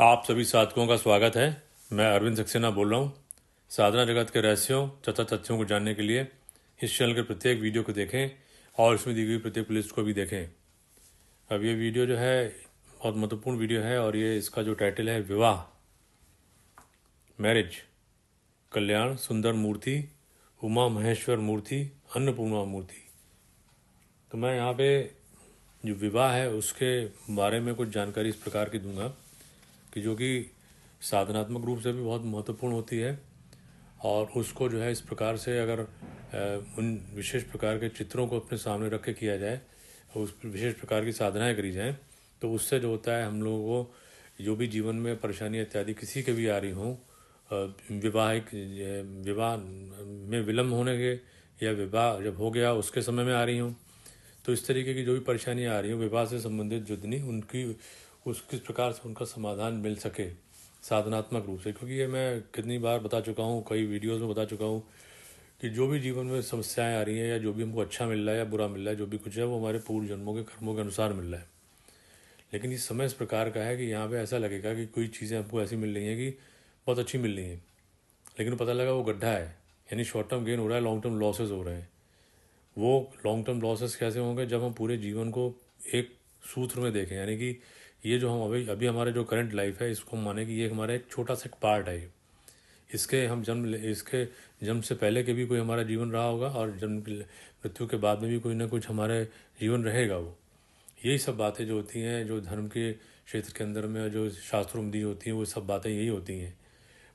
आप सभी साधकों का स्वागत है। मैं अरविंद सक्सेना बोल रहा हूँ। साधना जगत के रहस्यों तथा तथ्यों को जानने के लिए इस चैनल के प्रत्येक वीडियो को देखें और इसमें दी गई प्रत्येक प्लेलिस्ट को भी देखें। अब ये वीडियो जो है बहुत महत्वपूर्ण वीडियो है और ये इसका जो टाइटल है विवाह, मैरिज, कल्याण सुंदर मूर्ति, उमा महेश्वर मूर्ति, अन्नपूर्णा मूर्ति। तो मैं यहाँ पे जो विवाह है उसके बारे में कुछ जानकारी इस प्रकार की दूंगा कि जो कि साधनात्मक रूप से भी बहुत महत्वपूर्ण होती है और उसको जो है इस प्रकार से अगर उन विशेष प्रकार के चित्रों को अपने सामने रख के किया जाए, उस विशेष प्रकार की साधनाएं करी जाएं, तो उससे जो होता है हम लोगों को जो भी जीवन में परेशानी इत्यादि किसी के भी आ रही हों, विवाह में विलम्ब होने के या विवाह जब हो गया उसके समय में आ रही हों, तो इस तरीके की जो भी परेशानियाँ आ रही हैं विवाह से संबंधित जितनी उनकी उस किस प्रकार से उनका समाधान मिल सके साधनात्मक रूप से। क्योंकि ये मैं कितनी बार बता चुका हूँ, कई वीडियोस में बता चुका हूँ कि जो भी जीवन में समस्याएं आ रही हैं या जो भी हमको अच्छा मिल रहा है या बुरा मिल रहा है, जो भी कुछ है वो हमारे पूर्व जन्मों के कर्मों के अनुसार मिल रहा है। लेकिन इस समय इस प्रकार का है कि यहाँ पे ऐसा लगेगा कि कोई चीज़ें हमको ऐसी मिल रही हैं कि बहुत अच्छी मिल रही हैं, लेकिन पता लगा वो गड्ढा है, यानी शॉर्ट टर्म गेन हो रहा है, लॉन्ग टर्म लॉसेज हो रहे हैं। वो लॉन्ग टर्म लॉसेस कैसे होंगे? जब हम पूरे जीवन को एक सूत्र में देखें, यानी कि ये जो हम अभी अभी हमारे जो करंट लाइफ है इसको हम माने कि ये हमारा एक छोटा सा पार्ट है। इसके जन्म से पहले के भी कोई हमारा जीवन रहा होगा और जन्म मृत्यु के बाद में भी कोई ना कुछ हमारे जीवन रहेगा। वो यही सब बातें जो होती हैं, जो धर्म के क्षेत्र के अंदर में जो शास्त्रों में दी होती हैं, वो सब बातें यही होती हैं।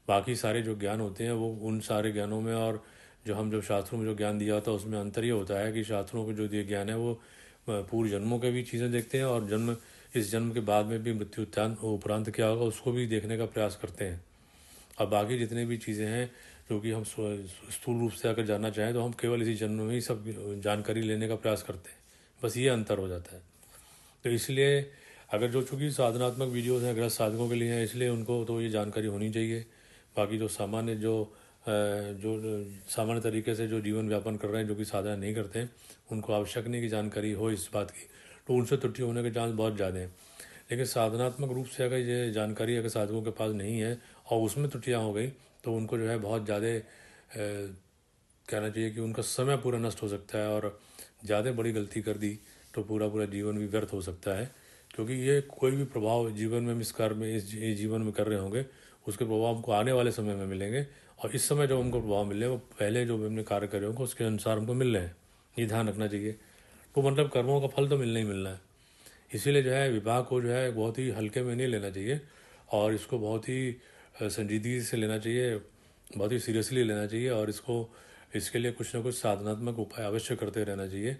बाकी सारे जो ज्ञान होते हैं वो उन सारे ज्ञानों में और जो हम जब शास्त्रों में जो ज्ञान दिया होता है उसमें अंतर ये होता है कि शास्त्रों को जो दिए ज्ञान है वो पूर्व जन्मों के भी चीज़ें देखते हैं और इस जन्म के बाद में भी मृत्यु उपरांत क्या होगा उसको भी देखने का प्रयास करते हैं। अब बाकी जितने भी चीज़ें हैं जो कि हम स्थूल रूप से अगर जानना चाहें तो हम केवल इसी जन्म में ही सब जानकारी लेने का प्रयास करते हैं। बस ये अंतर हो जाता है। तो इसलिए अगर जो चूँकि साधनात्मक वीडियोज़ हैं गृहस्थ साधकों के लिए हैं, इसलिए उनको तो ये जानकारी होनी चाहिए। बाकी जो सामान्य जो सामान्य तरीके से जो जीवन व्यापन कर रहे हैं, जो कि साधना नहीं करते हैं, उनको आवश्यक नहीं कि जानकारी हो इस बात की, तो उनसे त्रुटि होने के चांस बहुत ज़्यादा हैं। लेकिन साधनात्मक रूप से अगर ये जानकारी अगर साधकों के पास नहीं है और उसमें त्रुटियाँ हो गई तो उनको जो है बहुत ज़्यादा कहना चाहिए कि उनका समय पूरा नष्ट हो सकता है और ज़्यादा बड़ी गलती कर दी तो पूरा पूरा जीवन भी व्यर्थ हो सकता है। क्योंकि ये कोई भी प्रभाव जीवन में हम इस कार्य में इस जीवन में कर रहे होंगे उसके प्रभाव हमको आने वाले समय में मिलेंगे और इस समय जो हमको प्रभाव मिले वो पहले जो हमने कार्य करे होंगे उसके अनुसार हमको मिल रहे हैं। ये ध्यान रखना चाहिए। तो मतलब कर्मों का फल तो मिलना ही मिलना है। इसीलिए जो है विवाह को जो है बहुत ही हल्के में नहीं लेना चाहिए और इसको बहुत ही संजीदगी से लेना चाहिए, बहुत ही सीरियसली लेना चाहिए और इसके लिए कुछ ना कुछ साधनात्मक उपाय अवश्य करते रहना चाहिए,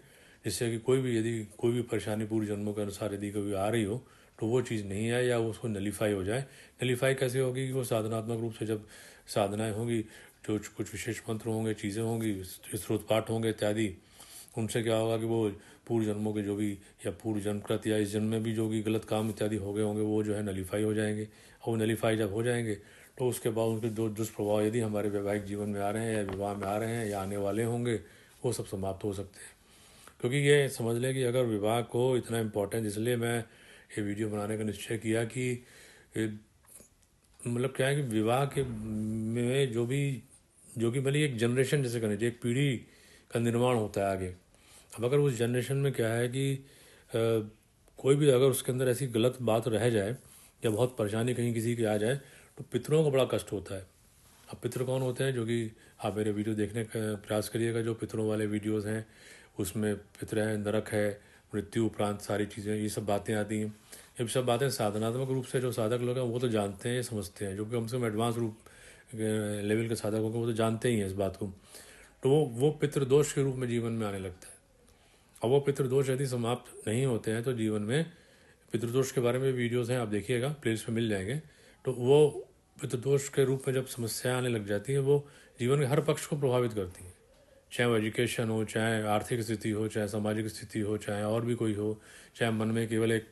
जिससे कि यदि कोई भी परेशानी पूर्व जन्मों के अनुसार यदि कभी आ रही हो तो वो चीज़ नहीं आए या उसको नलीफाई हो जाए। नलीफाई कैसे होगी कि वो साधनात्मक रूप से जब साधनाएं होंगी, जो कुछ विशेष मंत्र होंगे, चीज़ें होंगी, स्रोत पाठ होंगे इत्यादि, उनसे क्या होगा कि वो पूर्व जन्मों के जो भी या पूर्व जन्मकृत या इस जन्म में भी जो भी गलत काम इत्यादि हो गए होंगे वो जो है नलीफाई हो जाएंगे। और वो नलीफाई जब हो जाएंगे तो उसके बाद उनके जो दुष्प्रभाव यदि हमारे वैवाहिक जीवन में आ रहे हैं या विवाह में आ रहे हैं या आने वाले होंगे वो सब समाप्त हो सकते हैं। क्योंकि ये समझ लें कि अगर विवाह को इतना इम्पोर्टेंस, इसलिए मैं ये वीडियो बनाने का निश्चय किया कि मतलब क्या है कि विवाह के में जो कि भले एक जनरेशन जैसे करनी चाहिए, एक पीढ़ी का निर्माण होता है आगे। अब अगर उस जनरेशन में क्या है कि कोई भी अगर उसके अंदर ऐसी गलत बात रह जाए या बहुत परेशानी कहीं किसी की आ जाए तो पितरों को बड़ा कष्ट होता है। अब पितर कौन होते हैं? जो कि आप मेरे वीडियो देखने का प्रयास करिएगा, जो पितरों वाले वीडियोस हैं उसमें पितर है, नरक है, मृत्यु उपरांत सारी चीज़ें, ये सब बातें आती हैं। ये सब बातें साधनात्मक रूप से जो साधक लोग हैं वो तो जानते हैं, समझते हैं, जो कि कम से कम एडवांस रूप लेवल के साधक होंगे वो तो जानते ही हैं इस बात को। तो वो पितृदोष के रूप में जीवन में आने लगता है। अब वो पितृदोष यदि समाप्त नहीं होते हैं तो जीवन में पितृदोष के बारे में वीडियोस हैं, आप देखिएगा, प्लेलिस्ट पे मिल जाएंगे। तो वो पितृदोष के रूप में जब समस्याएं आने लग जाती हैं वो जीवन के हर पक्ष को प्रभावित करती हैं, चाहे वो एजुकेशन हो, चाहे आर्थिक स्थिति हो, चाहे सामाजिक स्थिति हो, चाहे और भी कोई हो, चाहे मन में केवल एक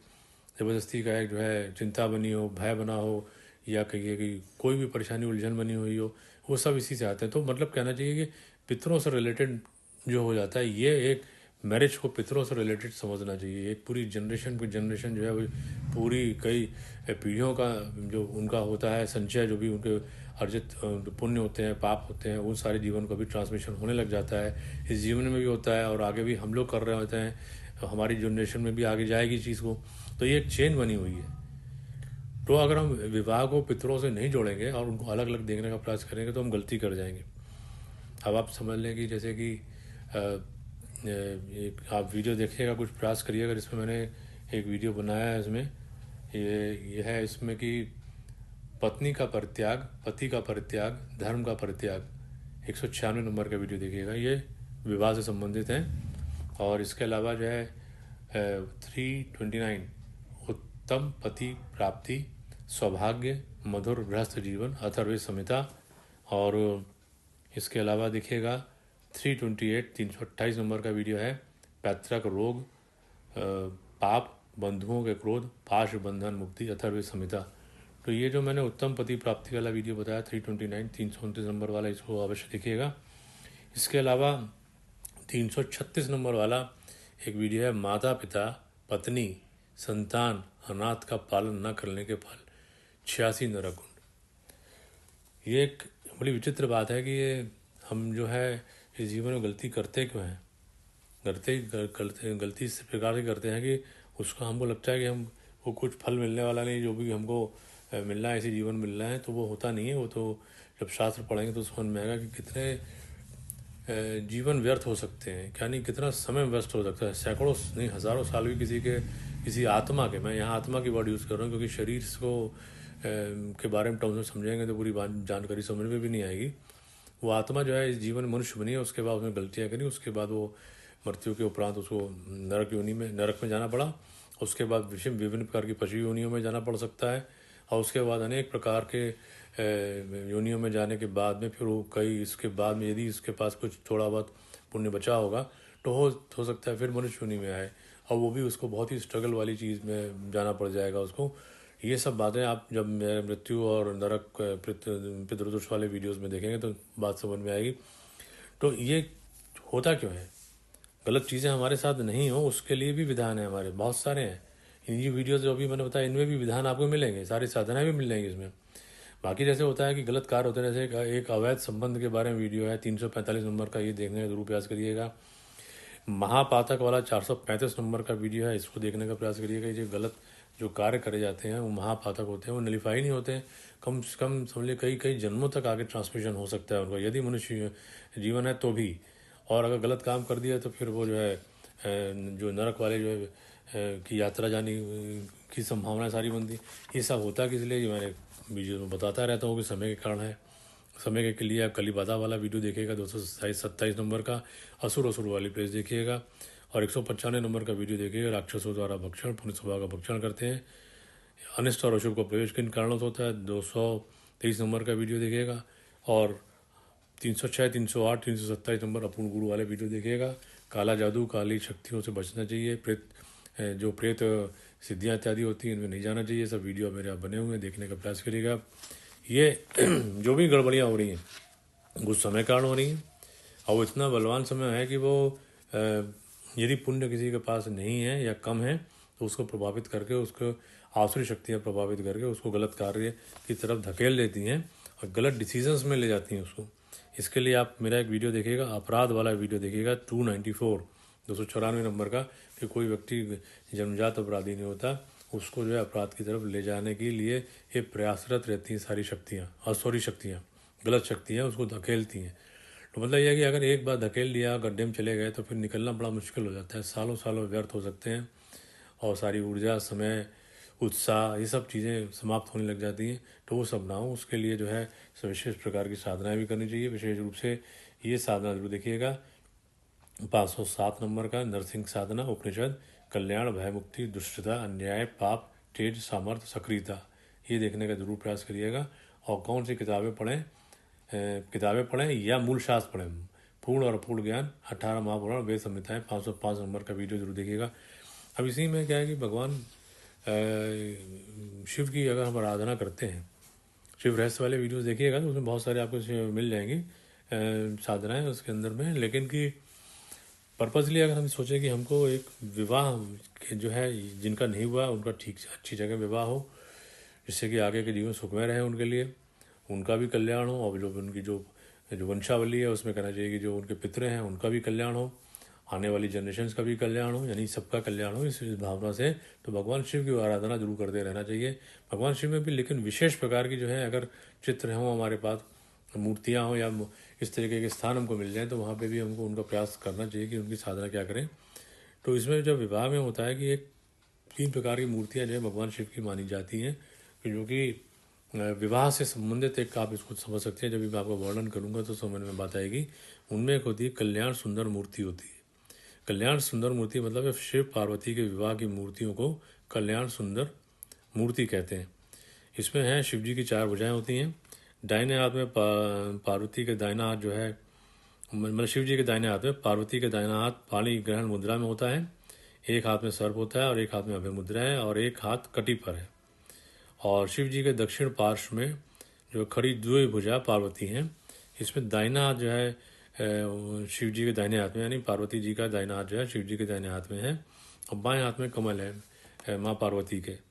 ज़बरदस्ती का एक जो है चिंता बनी हो, भय बना हो, या कहिए कि कोई भी परेशानी उलझन बनी हुई हो, वो सब इसी से आते हैं। तो मतलब कहना चाहिए कि पितरों से रिलेटेड जो हो जाता है ये एक मैरिज को पितरों से रिलेटेड समझना चाहिए। एक पूरी जनरेशन की जनरेशन जो है वो पूरी कई पीढ़ियों का जो उनका होता है संचय, जो भी उनके अर्जित पुण्य होते हैं, पाप होते हैं, वो सारे जीवन को भी ट्रांसमिशन होने लग जाता है। इस जीवन में भी होता है और आगे भी हम लोग कर रहे होते हैं, हमारी जनरेशन में भी आगे जाएगी चीज़ को। तो ये एक चेन बनी हुई है। तो अगर हम विवाह को पितरों से नहीं जोड़ेंगे और उनको अलग अलग देखने का प्रयास करेंगे तो हम गलती कर जाएंगे। अब आप समझ लें कि जैसे कि एक आप वीडियो देखिएगा, कुछ प्रयास करिएगा। इसमें मैंने एक वीडियो बनाया है, इसमें ये है इसमें कि पत्नी का परित्याग, पति का परित्याग, धर्म का परित्याग। 196 नंबर का वीडियो देखिएगा, ये विवाह से संबंधित है। और इसके अलावा जो है 329 उत्तम पति प्राप्ति, सौभाग्य, मधुर गृहस्थ जीवन, अथर्ववेद संहिता। और इसके अलावा देखिएगा 328 328 नंबर का वीडियो है पैतृक रोग, पाप, बंधुओं के क्रोध, पाश बंधन मुक्ति, अथर्ववेद संहिता। तो ये जो मैंने उत्तम पति प्राप्ति वाला वीडियो बताया 329 329 नंबर वाला, इसको अवश्य देखिएगा। इसके अलावा 336 नंबर वाला एक वीडियो है माता पिता पत्नी संतान अनाथ का पालन न करने के फल, 86 नरक कुंड। ये एक बड़ी विचित्र बात है कि ये हम जो है इस जीवन में गलती करते क्यों हैं। गलती इस प्रकार से करते हैं कि उसको हमको लगता है कि हम वो कुछ फल मिलने वाला नहीं, जो भी हमको मिलना है, ऐसे जीवन मिलना है, तो वो होता नहीं है। वो तो जब शास्त्र पढ़ेंगे तो समझ में आएगा कि कितने जीवन व्यर्थ हो सकते हैं, क्या नहीं, कितना समय व्यस्त हो सकता है। सैकड़ों नहीं हज़ारों साल भी किसी आत्मा के, मैं यहाँ आत्मा की वर्ड यूज़ कर रहा हूँ क्योंकि शरीर को के बारे में टर्म्स में समझेंगे तो पूरी बात जानकारी समझ में भी नहीं आएगी। वो आत्मा जो है इस जीवन में मनुष्य बनी है, उसके बाद उसने गलतियाँ करी, उसके बाद वो मृत्यु के उपरांत उसको नरक में जाना पड़ा। उसके बाद विभिन्न प्रकार की पशु योनियों में जाना पड़ सकता है। और उसके बाद अनेक प्रकार के योनियों में जाने के बाद में फिर वो कई इसके बाद में यदि इसके पास कुछ थोड़ा बहुत पुण्य बचा होगा तो हो सकता है फिर मनुष्य योनि में आए, और वो भी उसको बहुत ही स्ट्रगल वाली चीज़ में जाना पड़ जाएगा उसको। ये सब बातें आप जब मृत्यु और नरक पितृदोष वाले वीडियोस में देखेंगे तो बात समझ में आएगी। तो ये होता क्यों है, गलत चीज़ें हमारे साथ नहीं हो उसके लिए भी विधान है हमारे, बहुत सारे हैं। ये वीडियोस जो अभी मैंने बताया इनमें भी विधान आपको मिलेंगे, सारी साधनाएं भी मिल जाएंगी इसमें। बाकी जैसे होता है कि गलत कार्य होते हैं, जैसे एक अवैध संबंध के बारे में वीडियो है 345 नंबर का, ये देखने का जरूर प्रयास करिएगा। महापातक वाला 435 नंबर का वीडियो है, इसको देखने का प्रयास करिएगा। ये गलत जो कार्य करे जाते हैं वो महापातक होते हैं, वो नलिफाई नहीं होते हैं। कम से कम समझ लीजिए कई कई जन्मों तक आगे ट्रांसमिशन हो सकता है उनका, यदि मनुष्य जीवन है तो भी। और अगर गलत काम कर दिया तो फिर वो जो है जो नरक वाले जो है की यात्रा जाने की संभावना सारी बनती। ये सब होता कि इसलिए मैंने वीडियो में बताता रहता हूँ कि समय के कारण है। समय के लिए आप कलीबाधा वाला वीडियो देखिएगा 227 नंबर का, असुर वाली प्लेस देखिएगा। और 195 नंबर का वीडियो देखिएगा राक्षसों द्वारा भक्षण, पुण्य स्वभाव का भक्षण करते हैं, अनिष्ट और अशुभ का प्रवेश किन कारणों से होता है, 223 नंबर का वीडियो देखिएगा। और 306 308 327 नंबर अपूर्ण गुरु वाले वीडियो देखिएगा। काला जादू काली शक्तियों से बचना चाहिए, जो प्रेत सिद्धियाँ इत्यादि होती हैं इनमें नहीं जाना चाहिए। सब वीडियो मेरे आप बने हुए हैं, देखने का प्रयास करिएगा। ये जो भी गड़बड़ियाँ हो रही हैं कुछ समय कारण हो रही हैं, और वो इतना बलवान समय है कि वो यदि पुण्य किसी के पास नहीं है या कम है तो उसको प्रभावित करके, उसको आसुरी शक्तियाँ प्रभावित करके उसको गलत कार्य की तरफ धकेल देती हैं और गलत डिसीजंस में ले जाती हैं उसको। इसके लिए आप मेरा एक वीडियो देखिएगा, अपराध वाला वीडियो देखिएगा 294 नंबर का, कि कोई व्यक्ति जन्मजात अपराधी नहीं होता, उसको जो है अपराध की तरफ ले जाने के लिए ये प्रयासरत रहती हैं सारी शक्तियाँ, असुरी शक्तियाँ, गलत शक्तियाँ उसको धकेलती हैं। तो मतलब यह है कि अगर एक बार धकेल लिया, गड्ढे में चले गए तो फिर निकलना बड़ा मुश्किल हो जाता है, सालों सालों व्यर्थ हो सकते हैं और सारी ऊर्जा, समय, उत्साह, ये सब चीज़ें समाप्त होने लग जाती हैं। तो वो सब ना हो उसके लिए जो है विशेष प्रकार की साधनाएं भी करनी चाहिए। विशेष रूप से ये साधना जरूर देखिएगा 507 नंबर का नरसिंह साधना, उपनिषद, कल्याण, भय मुक्ति, दुष्टता, अन्याय, पाप, तेज, सामर्थ्य, सक्रियता, ये देखने का जरूर प्रयास करिएगा। और कौन सी किताबें पढ़ें या मूल शास्त्र पढ़ें, पूर्ण और अपूर्ण ज्ञान, 18 महापुराण, वेद संहिताएं, 505 नंबर का वीडियो जरूर देखिएगा। अब इसी में क्या है कि भगवान शिव की अगर हम आराधना करते हैं, शिव रहस्य वाले वीडियोस देखिएगा तो उसमें बहुत सारे आपको मिल जाएंगी साधनाएं उसके अंदर में। लेकिन कि पर्पजली अगर हम सोचें कि हमको एक विवाह जो है जिनका नहीं हुआ उनका ठीक अच्छी जगह विवाह हो, जिससे कि आगे के जीवन सुखमय रहे उनके लिए, उनका भी कल्याण हो, और जो उनकी जो जो वंशावली है उसमें कहना चाहिए कि जो उनके पितृ हैं उनका भी कल्याण हो, आने वाली जनरेशन्स का भी कल्याण हो, यानी सबका कल्याण हो, इस भावना से तो भगवान शिव की आराधना जरूर करते रहना चाहिए। भगवान शिव में भी लेकिन विशेष प्रकार की जो है अगर चित्र हों हमारे पास, मूर्तियाँ हों या इस तरीके के स्थान हमको मिल जाएँ तो वहाँ पे भी हमको उनका प्रयास करना चाहिए कि उनकी साधना क्या करें। तो इसमें जब विवाह में होता है कि एक 3 प्रकार की मूर्तियाँ जो है भगवान शिव की मानी जाती हैं, जो कि विवाह से संबंधित एक आप इसको समझ सकते हैं। जब भी मैं आपको वर्णन करूँगा तो समझ में बात आएगी। उनमें एक होती है कल्याण सुंदर मूर्ति होती है। कल्याण सुंदर मूर्ति मतलब शिव पार्वती के विवाह की मूर्तियों को कल्याण सुंदर मूर्ति कहते हैं। इसमें है शिव जी की 4 भुजाएं होती हैं। दाहिने हाथ में पार्वती के दाहिना हाथ जो है, मतलब शिव जी के दाहिने हाथ में पार्वती के दाहिना हाथ पाणी ग्रहण मुद्रा में होता है। एक हाथ में सर्प होता है और एक हाथ में अभय मुद्रा है और एक हाथ कटी पर है। और शिव जी के दक्षिण पार्श्व में जो खड़ी द्विभुजा पार्वती हैं, इसमें दाहिना हाथ जो है शिव जी के दाहिने हाथ में, यानी पार्वती जी का दाहिना हाथ जो है शिव जी के दाहिने हाथ में है, और बाएं हाथ में कमल है माँ पार्वती के।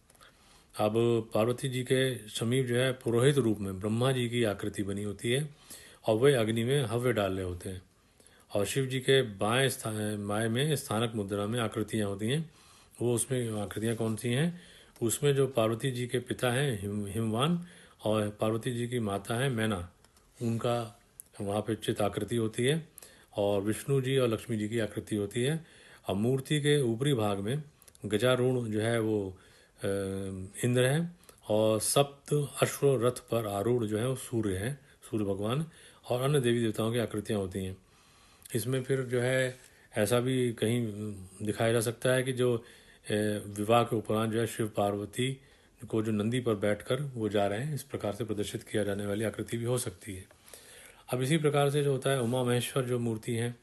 अब पार्वती जी के समीप जो है पुरोहित रूप में ब्रह्मा जी की आकृति बनी होती है और वे अग्नि में हव्य डाल रहे होते हैं। और शिव जी के बाएं में स्थानक मुद्रा में आकृतियाँ होती हैं। वो उसमें आकृतियाँ कौन सी हैं? उसमें जो पार्वती जी के पिता हैं हिमवान और पार्वती जी की माता है मैना, उनका वहाँ पे चित आकृति होती है। और विष्णु जी और लक्ष्मी जी की आकृति होती है। और मूर्ति के ऊपरी भाग में गजारूढ़ जो है वो इंद्र है, और सप्त अश्व रथ पर आरूढ़ जो है वो सूर्य है, सूर्य भगवान, और अन्य देवी देवताओं की आकृतियाँ होती हैं। इसमें फिर जो है ऐसा भी कहीं दिखाया जा सकता है कि जो विवाह के उपरांत जो है शिव पार्वती को जो नंदी पर बैठकर वो जा रहे हैं, इस प्रकार से प्रदर्शित किया जाने वाली आकृति भी हो सकती है। अब इसी प्रकार से जो होता है उमा महेश्वर जो मूर्ति है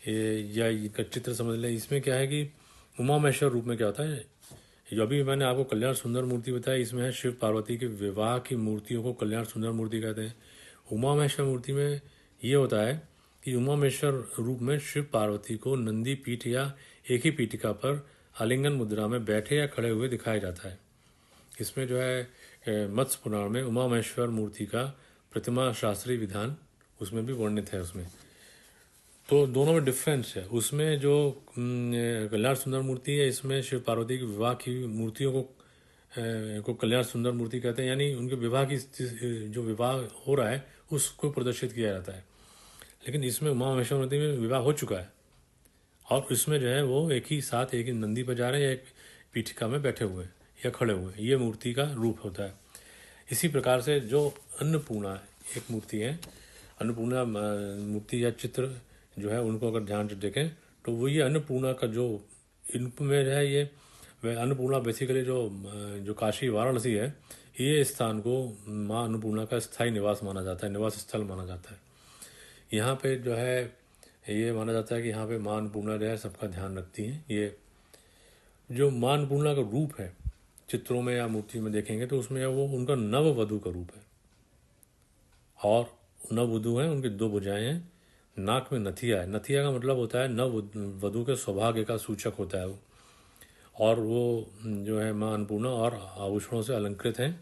या इनका चित्र समझ लें। इसमें क्या है कि उमा महेश्वर रूप में क्या होता है, जो अभी मैंने आपको कल्याण सुंदर मूर्ति बताई, इसमें है शिव पार्वती के विवाह की मूर्तियों को कल्याण सुंदर मूर्ति कहते हैं। उमा महेश्वर मूर्ति में ये होता है कि उमा महेश्वर रूप में शिव पार्वती को नंदी पीठ या एक ही पीठिका पर आलिंगन मुद्रा में बैठे या खड़े हुए दिखाया जाता है। इसमें जो है मत्स्य पुराण में उमा महेश्वर मूर्ति का प्रतिमा शास्त्रीय विधान उसमें भी वर्णित है। उसमें तो दोनों में डिफरेंस है। उसमें जो कल्याण सुंदर मूर्ति है, इसमें शिव पार्वती के विवाह की मूर्तियों को कल्याण सुंदर मूर्ति कहते हैं, यानी उनके विवाह की जो विवाह हो रहा है उसको प्रदर्शित किया जाता है। लेकिन इसमें उमा महेश्वर मूर्ति में विवाह हो चुका है और इसमें जो है वो एक ही साथ एक ही नंदी पर जा रहे हैं या एक पीठिका में बैठे हुए या खड़े हुए, ये मूर्ति का रूप होता है। इसी प्रकार से जो अन्नपूर्णा एक मूर्ति है, अन्नपूर्णा मूर्ति या चित्र जो है उनको अगर ध्यान से देखें तो वो ये अन्नपूर्णा का जो इनमें है, ये वह अन्नपूर्णा बेसिकली जो काशी वाराणसी है, ये स्थान को माँ अन्नपूर्णा का स्थायी निवास माना जाता है, निवास स्थल माना जाता है। यहाँ पे जो है ये माना जाता है कि यहाँ पे माँ अन्नपूर्णा जो है सबका ध्यान रखती हैं। ये जो माँ अन्नपूर्णा का रूप है चित्रों में या मूर्ति में देखेंगे तो उसमें वो उनका नव वधु का रूप है, और नव वधु हैं, उनकी 2 भुजाएं हैं, नाक में नथिया है। नथिया का मतलब होता है नव वधु के सौभाग्य का सूचक होता है वो। और वो जो है माँ अन्नपूर्णा और आभूषणों से अलंकृत हैं।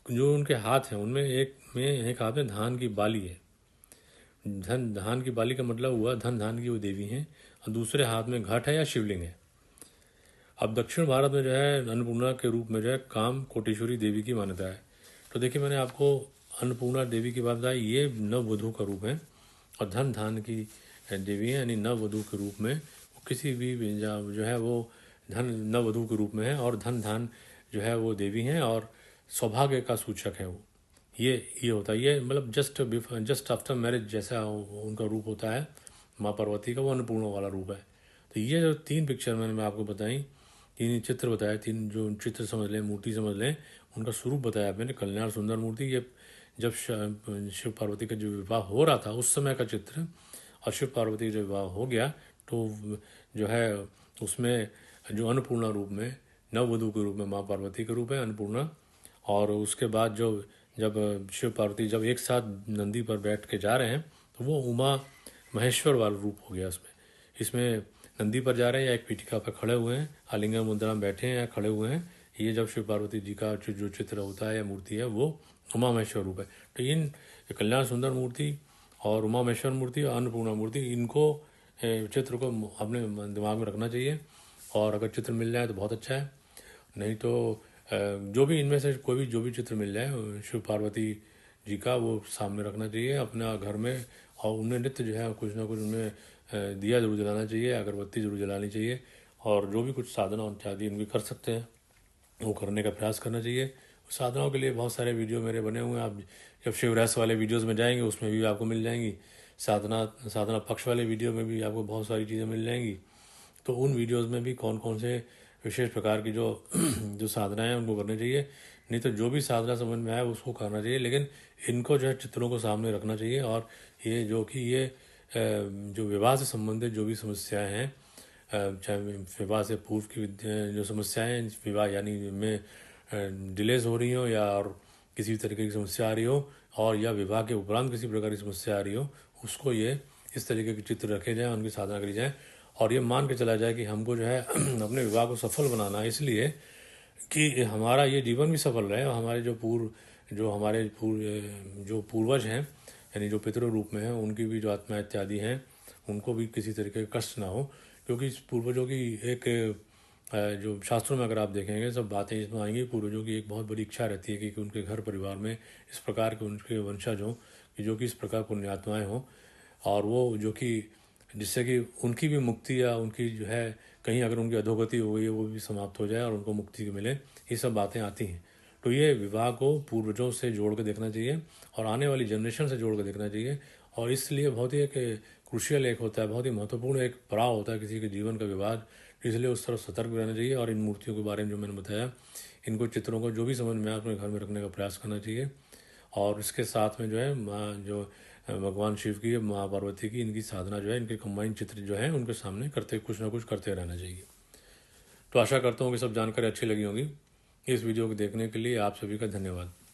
जो उनके हाथ हैं उनमें एक हाथ में धान की बाली है। धान की बाली का मतलब हुआ धन धान की वो देवी हैं, और दूसरे हाथ में घट है या शिवलिंग है। अब दक्षिण भारत में जो है अन्नपूर्णा के रूप में जो है काम कोटेश्वरी देवी की मान्यता है। तो देखिए मैंने आपको अन्नपूर्णा देवी की बात बताई, ये नववधु का रूप है, और धन धान की देवी है, यानी नववधु के रूप में वो किसी भी जो है वो धन नववधु के रूप में है, और धन धान जो है वो देवी हैं और सौभाग्य का सूचक है वो। ये होता है, ये मतलब जस्ट आफ्टर मैरिज जैसा उनका रूप होता है माँ पार्वती का, वो अन्नपूर्णा वाला रूप है। तो ये जो 3 पिक्चर मैं आपको बताई, 3 चित्र बताए, 3 जो चित्र समझ लें, मूर्ति समझ लें, उनका स्वरूप बताया मैंने। कल्याण सुंदर मूर्ति ये जब शिव पार्वती का जो विवाह हो रहा था उस समय का चित्र, और शिव पार्वती का जो विवाह हो गया तो जो है उसमें जो अन्नपूर्णा रूप में नववधु के रूप में माँ पार्वती के रूप है अन्नपूर्णा। और उसके बाद जब शिव पार्वती जब एक साथ नंदी पर बैठ के जा रहे हैं तो वो उमा महेश्वर वाला रूप हो गया उसमें। इसमें नंदी पर जा रहे हैं या एक पीठिका पर खड़े हुए हैं, आलिंगन मुद्रा में बैठे हैं या खड़े हुए हैं। ये जब शिव पार्वती जी का जो चित्र होता है या मूर्ति है वो उमा महेश्वर रूप है। तो इन कल्याण सुंदर मूर्ति और उमा महेश्वर मूर्ति और अन्नपूर्णा मूर्ति, इनको चित्र को अपने दिमाग में रखना चाहिए। और अगर चित्र मिल जाए तो बहुत अच्छा है, नहीं तो जो भी इनमें से कोई भी जो भी चित्र मिल जाए शिव पार्वती जी का, वो सामने रखना चाहिए अपना घर में। और उनमें नित्य जो है कुछ ना कुछ उनमें दिया जरूर जलाना चाहिए, अगरबत्ती जरूर जलानी चाहिए। और जो भी कुछ साधना इत्यादि उनकी कर सकते हैं वो करने का प्रयास करना चाहिए। साधनाओं के लिए बहुत सारे वीडियो मेरे बने हुए हैं, आप जब शिव रहस्य वाले वीडियोस में जाएंगे उसमें भी आपको मिल जाएंगी। साधना पक्ष वाले वीडियो में भी आपको बहुत सारी चीज़ें मिल जाएंगी। तो उन वीडियोस में भी कौन कौन से विशेष प्रकार की जो साधनाएं हैं उनको करनी चाहिए। नहीं तो जो भी साधना समझ में आए उसको करना चाहिए, लेकिन इनको जो है चित्रों को सामने रखना चाहिए। और ये जो कि ये जो विवाह से संबंधित जो भी समस्याएं हैं, चाहे विवाह से पूर्व की जो समस्याएं हैं, विवाह यानी में डिलेज हो रही हो या और किसी भी तरीके की समस्या आ रही हो, और या विवाह के उपरांत किसी प्रकार की समस्या आ रही हो, उसको ये इस तरीके के चित्र रखे जाएं, उनकी साधना करी जाए। और ये मान के चला जाए कि हमको जो है अपने विवाह को सफल बनाना है, इसलिए कि हमारा ये जीवन भी सफल रहे और हमारे जो पूर्वज हैं यानी जो पितृ रूप में हैं उनकी भी जो आत्मा इत्यादि हैं उनको भी किसी तरीके का कष्ट ना हो। क्योंकि इस पूर्वजों की एक जो शास्त्रों में अगर आप देखेंगे सब बातें इसमें आएंगी। पूर्वजों की एक बहुत बड़ी इच्छा रहती है कि उनके घर परिवार में इस प्रकार के उनके वंशज हों कि जो कि इस प्रकार पुण्यात्माएँ हों, और वो जो कि जिससे कि उनकी भी मुक्ति या उनकी जो है कहीं अगर उनकी अधोगति हो गई है वो भी समाप्त हो जाए और उनको मुक्ति मिले, ये सब बातें आती हैं। तो ये विवाह को पूर्वजों से जोड़ कर देखना चाहिए और आने वाली जनरेशन से जोड़ कर देखना चाहिए। और इसलिए बहुत ही एक क्रूशियल एक होता है, बहुत ही महत्वपूर्ण एक पड़ाव होता है किसी के जीवन का विवाह, इसलिए उस तरफ सतर्क रहना चाहिए। और इन मूर्तियों के बारे में जो मैंने बताया, इनको चित्रों को जो भी समझ में आए अपने घर में रखने का प्रयास करना चाहिए। और इसके साथ में जो है माँ जो भगवान शिव की माँ पार्वती की इनकी साधना जो है, इनके कंबाइंड चित्र जो है उनके सामने करते कुछ ना कुछ करते रहना चाहिए। तो आशा करता हूँ कि सब जानकारी अच्छी लगी होगी। इस वीडियो को देखने के लिए आप सभी का धन्यवाद।